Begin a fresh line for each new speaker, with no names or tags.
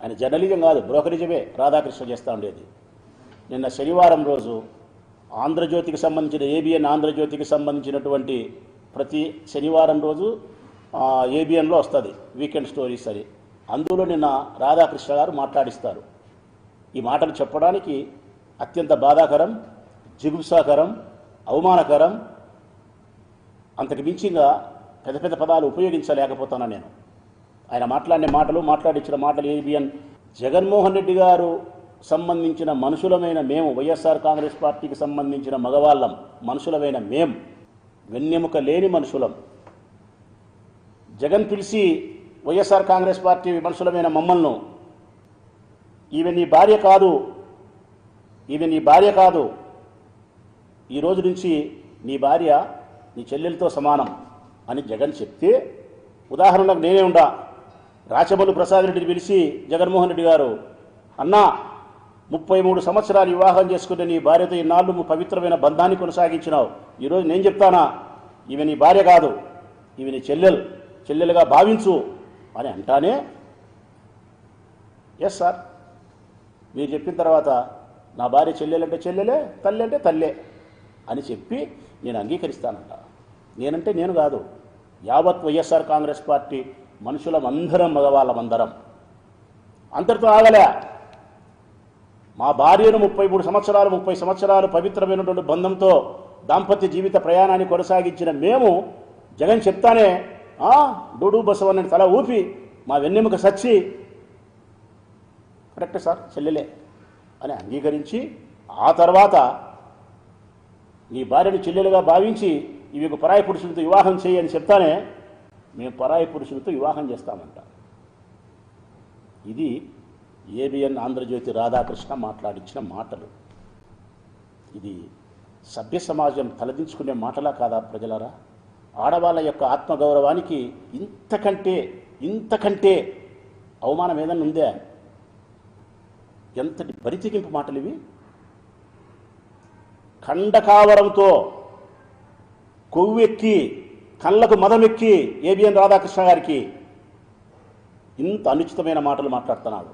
ఆయన జర్నలిజం కాదు, బ్రోకరిజమే రాధాకృష్ణ చేస్తూ ఉండేది. నిన్న శనివారం రోజు ఆంధ్రజ్యోతికి సంబంధించిన ఏబిఎన్ ఆంధ్రజ్యోతికి సంబంధించినటువంటి ప్రతి శనివారం రోజు ఏబిఎన్లో వస్తుంది వీకెండ్ స్టోరీస్ అని. అందులో నిన్న రాధాకృష్ణ గారు మాట్లాడిస్తారు. ఈ మాటలు చెప్పడానికి అత్యంత బాధాకరం, జిగుప్సాకరం, అవమానకరం. అంతకు మించిగా పెద్ద పెద్ద పదాలు ఉపయోగించలేకపోతున్నా నేను. ఆయన మాట్లాడించిన మాటలు ఏబిఎన్ జగన్మోహన్ రెడ్డి గారు సంబంధించిన మనుషులమైన మేము, వైఎస్ఆర్ కాంగ్రెస్ పార్టీకి సంబంధించిన మగవాళ్ళం మనుషులమైన మేము వెన్నెముక లేని మనుషులం. జగన్ పిలిచి వైఎస్ఆర్ కాంగ్రెస్ పార్టీ మనుషులమైన మమ్మల్ని ఈమె నీ భార్య కాదు, ఈ రోజు నుంచి నీ భార్య నీ చెల్లెలతో సమానం అని జగన్ చెప్తే, ఉదాహరణకు నేనే ఉండా, రాచమల్లు ప్రసాద్ రెడ్డిని పిలిచి జగన్మోహన్ రెడ్డి గారు, అన్నా 33 సంవత్సరాలు వివాహం చేసుకునే నీ భార్యతో ఇన్నాళ్ళు పవిత్రమైన బంధాన్ని కొనసాగించినావు, ఈరోజు నేను చెప్తానా ఈమె నీ భార్య కాదు, ఈమె నీ చెల్లెలుగా భావించు అని అంటానే, ఎస్ సార్ మీరు చెప్పిన తర్వాత నా భార్య చెల్లెలంటే చెల్లెలే, తల్లి అంటే తల్లే అని చెప్పి నేను అంగీకరిస్తానంట. నేనంటే నేను కాదు, యావత్ వైఎస్ఆర్ కాంగ్రెస్ పార్టీ మనుషులమందరం, మగవాళ్ళమందరం. అంతటితో ఆగలే. మా భార్యను 30 సంవత్సరాలు పవిత్రమైనటువంటి బంధంతో దాంపత్య జీవిత ప్రయాణాన్ని కొనసాగించిన మేము జగన్ చెప్తానే డూడు బసవన్నని తల ఊపి మా వెన్నెముక సచ్చి కరెక్ట్ సార్ చెల్లెలే అని అంగీకరించి, ఆ తర్వాత నీ భార్యను చెల్లెలుగా భావించి ఇవి పరాయి పురుషులతో వివాహం చేయని చెప్తానే మేము పరాయి పురుషులతో వివాహం చేస్తామంట. ఇది ఏబిఎన్ ఆంధ్రజ్యోతి రాధాకృష్ణ మాట్లాడించిన మాటలు. ఇది సభ్య సమాజం తలదించుకునే మాటలా కాదా ప్రజలారా? ఆడవాళ్ళ యొక్క ఆత్మగౌరవానికి ఇంతకంటే అవమానం ఏదన్నా ఉందే? ఎంతటి బరితెగింపు మాటలు ఇవి! ఖండకావరంతో కొవ్వెక్కి కళ్ళకు మదమెక్కి ఏబిఎన్ రాధాకృష్ణ గారికి ఇంత అనుచితమైన మాటలు మాట్లాడుతున్నాడు.